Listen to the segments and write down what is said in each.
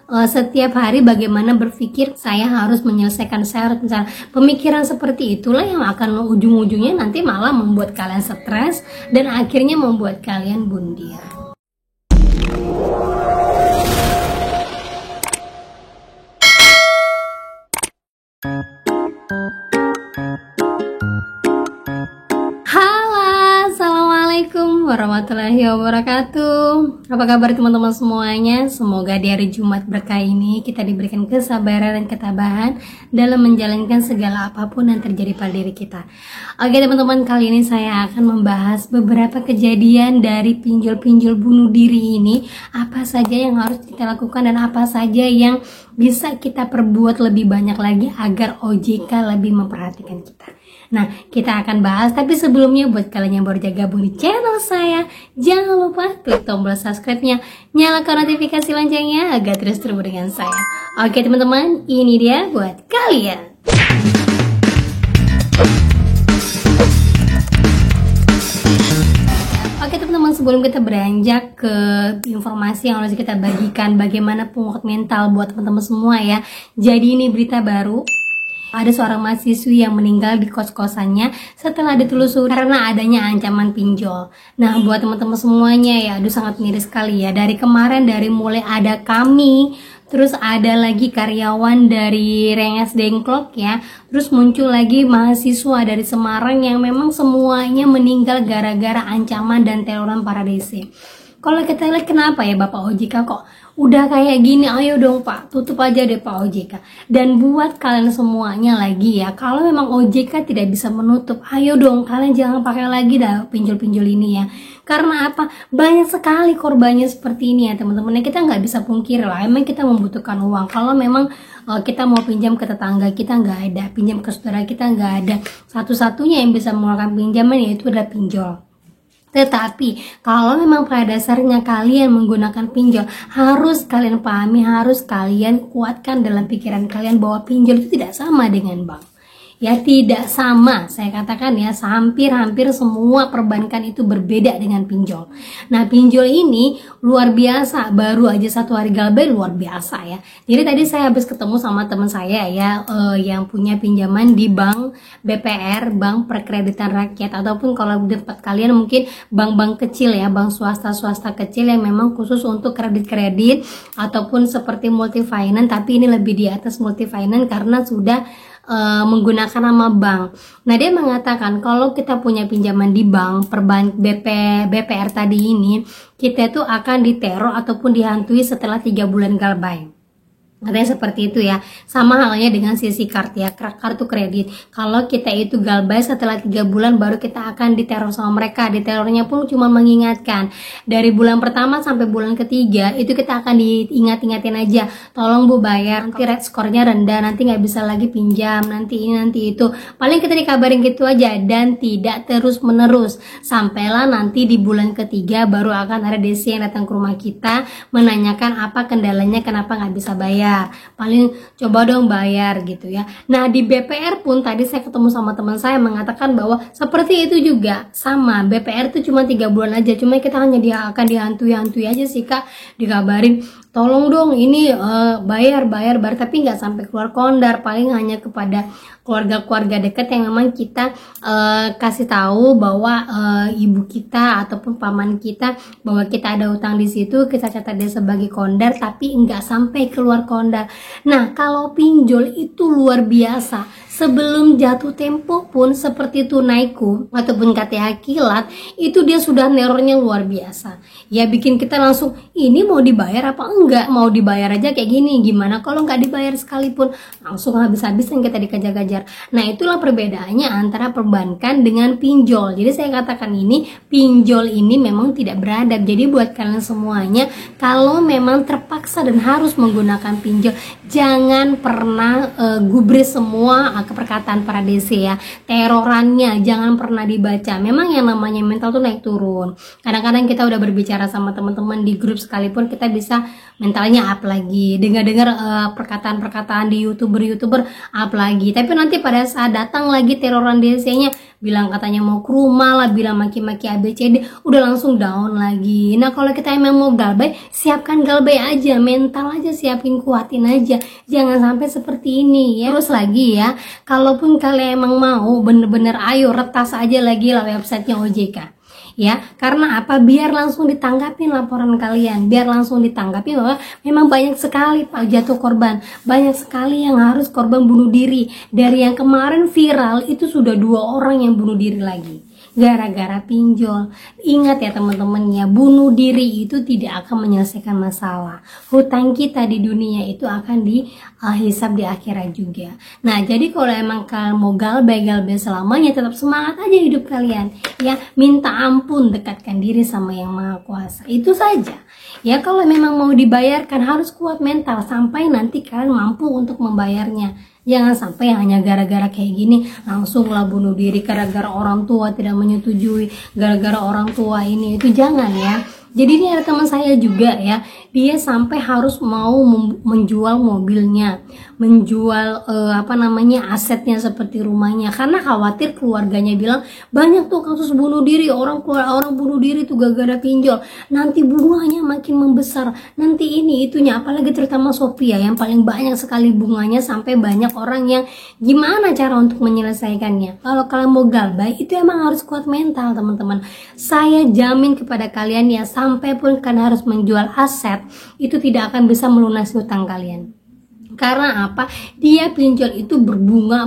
setiap hari bagaimana berpikir saya harus menyelesaikan, saya harus mencari. Pemikiran seperti itulah yang akan ujung-ujungnya nanti malah membuat kalian stres dan akhirnya membuat kalian bundir. Assalamualaikum warahmatullahi wabarakatuh. Apa kabar teman-teman semuanya? Semoga di hari Jumat berkah ini kita diberikan kesabaran dan ketabahan dalam menjalankan segala apapun yang terjadi pada diri kita. Oke teman-teman, kali ini saya akan membahas beberapa kejadian dari pinjol-pinjol bunuh diri ini. Apa saja yang harus kita lakukan dan apa saja yang bisa kita perbuat lebih banyak lagi agar OJK lebih memperhatikan kita. Nah, kita akan bahas, tapi sebelumnya buat kalian yang baru gabung di channel saya, jangan lupa klik tombol subscribe-nya, nyalakan notifikasi loncengnya agar terus terhubung dengan saya. Oke teman-teman, ini dia buat kalian. Oke teman-teman, sebelum kita beranjak ke informasi yang harus kita bagikan bagaimana penguat mental buat teman-teman semua ya. Jadi ini berita baru. Ada seorang mahasiswi yang meninggal di kos-kosannya setelah ditelusuri karena adanya ancaman pinjol. Nah, buat teman-teman semuanya ya, aduh sangat miris sekali ya. Dari kemarin, dari mulai ada kami, terus ada lagi karyawan dari Rengas Dengklok ya, terus muncul lagi mahasiswa dari Semarang yang memang semuanya meninggal gara-gara ancaman dan teroran para DC. Kalau kita lihat kenapa ya Bapak OJK kok udah kayak gini, ayo dong Pak, tutup aja deh Pak OJK. Dan buat kalian semuanya lagi ya, kalau memang OJK tidak bisa menutup, ayo dong kalian jangan pakai lagi dah pinjol-pinjol ini ya. Karena apa? Banyak sekali korbannya seperti ini ya teman-teman. Kita nggak bisa pungkir lah, emang kita membutuhkan uang. Kalau memang kita mau pinjam ke tetangga kita nggak ada, pinjam ke saudara kita nggak ada, satu-satunya yang bisa mengeluarkan pinjaman yaitu adalah pinjol. Tetapi kalau memang pada dasarnya kalian menggunakan pinjol, harus kalian pahami, harus kalian kuatkan dalam pikiran kalian bahwa pinjol itu tidak sama dengan bank. Ya tidak sama, saya katakan ya, hampir-hampir semua perbankan itu berbeda dengan pinjol. Nah pinjol ini luar biasa, baru aja 1 hari galbay luar biasa ya. Jadi tadi saya habis ketemu sama teman saya ya, yang punya pinjaman di bank BPR, Bank Perkreditan Rakyat, ataupun kalau di tempat kalian mungkin bank-bank kecil ya, bank swasta-swasta kecil yang memang khusus untuk kredit-kredit ataupun seperti multifinance, tapi ini lebih di atas multifinance karena sudah menggunakan nama bank. Nah dia mengatakan kalau kita punya pinjaman di bank BPR tadi ini, kita itu akan diteror ataupun dihantui setelah 3 bulan galbay. Katanya seperti itu ya. Sama halnya dengan sisi kartu ya, kartu kredit. Kalau kita itu galbay setelah 3 bulan baru kita akan diteror sama mereka. Diterornya pun cuma mengingatkan. Dari bulan pertama sampai bulan ketiga itu kita akan diingat-ingatin aja. Tolong Bu bayar, nanti rate skornya rendah, nanti nggak bisa lagi pinjam, nanti ini nanti itu. Paling kita dikabarin gitu aja dan tidak terus menerus. Sampailah nanti di bulan ketiga baru akan ada DC yang datang ke rumah kita menanyakan apa kendalanya, kenapa nggak bisa bayar. Paling coba dong bayar gitu ya. Nah di BPR pun tadi saya ketemu sama teman saya mengatakan bahwa seperti itu juga sama. BPR itu cuma 3 bulan aja, cuma kita hanya akan dihantui aja sih Kak, dikabarin tolong dong ini bayar, tapi nggak sampai keluar kondar, paling hanya kepada keluarga-keluarga dekat yang memang kita kasih tahu bahwa ibu kita ataupun paman kita bahwa kita ada utang di situ, kita catat dia sebagai kondar, tapi nggak sampai keluar kondar. Nah kalau pinjol itu luar biasa. Sebelum jatuh tempo pun seperti Tunaiku ataupun KTH Kilat itu dia sudah nerornya luar biasa. Ya bikin kita langsung ini mau dibayar apa enggak, mau dibayar aja kayak gini, gimana kalau nggak dibayar sekalipun, langsung habis-habisan kita dikejar-kejar. Nah itulah perbedaannya antara perbankan dengan pinjol. Jadi saya katakan ini pinjol ini memang tidak beradab. Jadi buat kalian semuanya, kalau memang terpaksa dan harus menggunakan pinjol, jangan pernah gubris semua perkataan para DC ya. Terorannya jangan pernah dibaca. Memang yang namanya mental tuh naik turun. Kadang-kadang kita udah berbicara sama teman-teman di grup sekalipun, kita bisa mentalnya up lagi, dengar-dengar perkataan-perkataan di youtuber up lagi, tapi nanti pada saat datang lagi teroran DC-nya bilang katanya mau ke rumah lah, bilang maki-maki ABCD, udah langsung down lagi. Nah kalau kita emang mau galbay, siapkan galbay aja, mental aja siapin, kuatin aja, jangan sampai seperti ini ya. Terus lagi ya, kalaupun kalian emang mau bener-bener, ayo retas aja lagi lah websitenya OJK ya. Karena apa? Biar langsung ditanggapin laporan kalian, biar langsung ditanggapi bahwa memang banyak sekali Pak jatuh korban, banyak sekali yang harus korban bunuh diri. Dari yang kemarin viral itu sudah 2 orang yang bunuh diri lagi gara-gara pinjol. Ingat ya teman-teman ya, bunuh diri itu tidak akan menyelesaikan masalah. Hutang kita di dunia itu akan dihisab di akhirat juga. Nah jadi kalau emang kalian mau galbay selamanya, tetap semangat aja hidup kalian ya. Minta ampun, dekatkan diri sama yang maha kuasa, itu saja ya. Kalau memang mau dibayarkan harus kuat mental sampai nanti kalian mampu untuk membayarnya. Jangan sampai hanya gara-gara kayak gini langsunglah bunuh diri gara-gara orang tua tidak menyetujui, gara-gara orang tua ini itu, jangan ya. Jadi ini ada teman saya juga ya, dia sampai harus mau menjual mobilnya, menjual asetnya seperti rumahnya, karena khawatir keluarganya bilang banyak tuh kasus bunuh diri, orang bunuh diri tuh gara-gara pinjol, nanti bunganya makin membesar, nanti ini itunya, apalagi terutama Sophia yang paling banyak sekali bunganya, sampai banyak orang yang gimana cara untuk menyelesaikannya. Kalau kalian mau galbay itu emang harus kuat mental teman-teman. Saya jamin kepada kalian ya, sampai pun kalian harus menjual aset, itu tidak akan bisa melunasi hutang kalian. Karena apa? Dia pinjol itu berbunga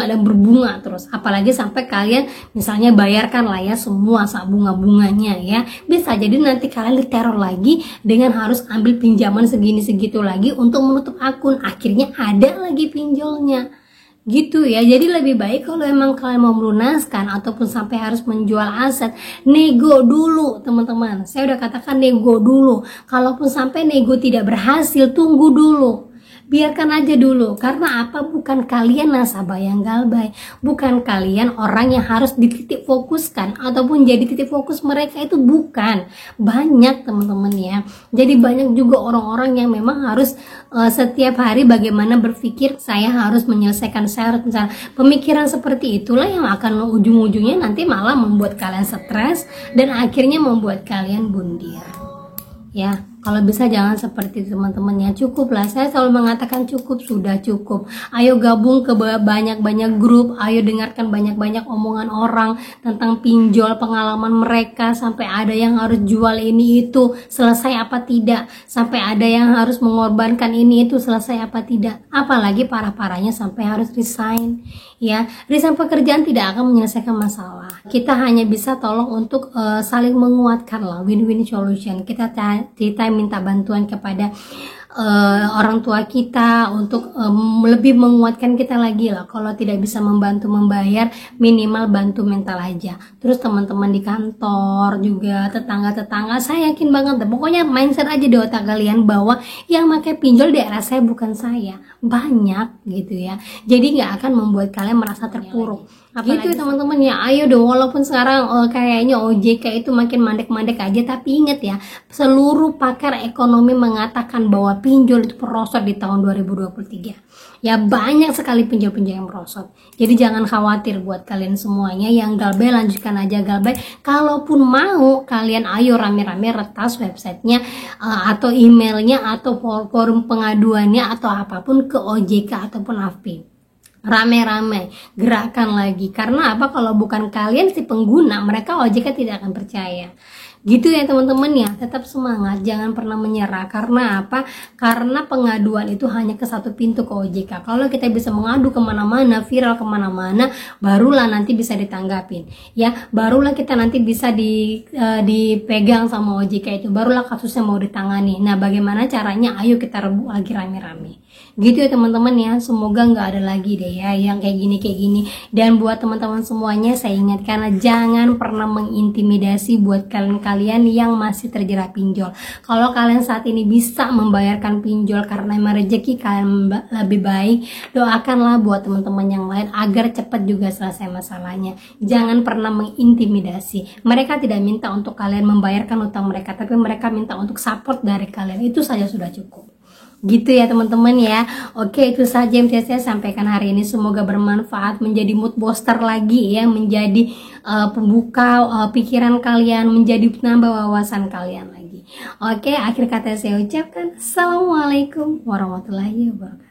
dan berbunga terus. Apalagi sampai kalian misalnya bayarkan lah ya semua bunga-bunganya ya. Bisa jadi nanti kalian diteror lagi dengan harus ambil pinjaman segini-segitu lagi untuk menutup akun. Akhirnya ada lagi pinjolnya. Gitu ya. Jadi lebih baik kalau emang kalian mau melunaskan ataupun sampai harus menjual aset, nego dulu teman-teman. Saya udah katakan nego dulu. Kalaupun sampai nego tidak berhasil, tunggu dulu. Biarkan aja dulu. Karena apa? Bukan kalian nasabah yang galbay, bukan kalian orang yang harus dititik fokuskan ataupun jadi titik fokus mereka, itu bukan. Banyak teman-teman ya. Jadi banyak juga orang-orang yang memang harus setiap hari bagaimana berpikir saya harus menyelesaikan, saya harus misalnya, pemikiran seperti itulah yang akan ujung-ujungnya nanti malah membuat kalian stres dan akhirnya membuat kalian bundir ya. Kalau bisa jangan seperti teman-teman ya. Cukup lah, saya selalu mengatakan cukup, sudah cukup. Ayo gabung ke banyak-banyak grup, ayo dengarkan banyak-banyak omongan orang tentang pinjol, pengalaman mereka, sampai ada yang harus jual ini itu, selesai apa tidak, sampai ada yang harus mengorbankan ini itu, selesai apa tidak. Apalagi parah-parahnya sampai harus resign ya. Resign pekerjaan tidak akan menyelesaikan masalah. Kita hanya bisa tolong untuk saling menguatkan lah, win-win solution. Kita minta bantuan kepada orang tua kita untuk lebih menguatkan kita lagi lah. Kalau tidak bisa membantu membayar, minimal bantu mental aja. Terus teman-teman di kantor juga, tetangga-tetangga, saya yakin banget pokoknya mindset aja di otak kalian bahwa yang pakai pinjol di daerah saya bukan saya, banyak gitu ya. Jadi nggak akan membuat kalian merasa terpuruk. Gitu teman-teman ya. Ayo dong, walaupun sekarang kayaknya OJK itu makin mandek-mandek aja, tapi ingat ya, seluruh pakar ekonomi mengatakan bahwa pinjol itu merosot di tahun 2023 ya. Banyak sekali pinjol-pinjol yang merosot. Jadi jangan khawatir buat kalian semuanya yang galbay, lanjutkan aja galbay. Kalaupun mau kalian, ayo rame-rame retas websitenya atau emailnya atau forum pengaduannya atau apapun ke OJK ataupun AFPI. Rame-rame gerakan lagi. Karena apa? Kalau bukan kalian si pengguna, mereka OJK tidak akan percaya. Gitu ya teman-teman ya. Tetap semangat, jangan pernah menyerah. Karena apa? Karena pengaduan itu hanya ke satu pintu, ke OJK. Kalau kita bisa mengadu kemana-mana, viral kemana-mana, barulah nanti bisa ditanggapin ya. Barulah kita nanti bisa dipegang sama OJK itu, barulah kasusnya mau ditangani. Nah bagaimana caranya? Ayo kita rebut lagi rame-rame. Gitu ya teman-teman ya. Semoga nggak ada lagi deh ya yang kayak gini. Dan buat teman-teman semuanya, saya ingatkan, jangan pernah mengintimidasi buat kalian kalian yang masih terjerat pinjol. Kalau kalian saat ini bisa membayarkan pinjol karena emang rezeki kalian lebih baik, doakanlah buat teman-teman yang lain agar cepat juga selesai masalahnya. Jangan pernah mengintimidasi. Mereka tidak minta untuk kalian membayarkan utang mereka, tapi mereka minta untuk support dari kalian. Itu saja sudah cukup. Gitu ya teman-teman ya. Oke, itu saja yang bisa saya sampaikan hari ini. Semoga bermanfaat, menjadi mood booster lagi ya, menjadi pembuka pikiran kalian, menjadi penambah wawasan kalian lagi. Oke, akhir kata saya ucapkan Assalamualaikum warahmatullahi wabarakatuh.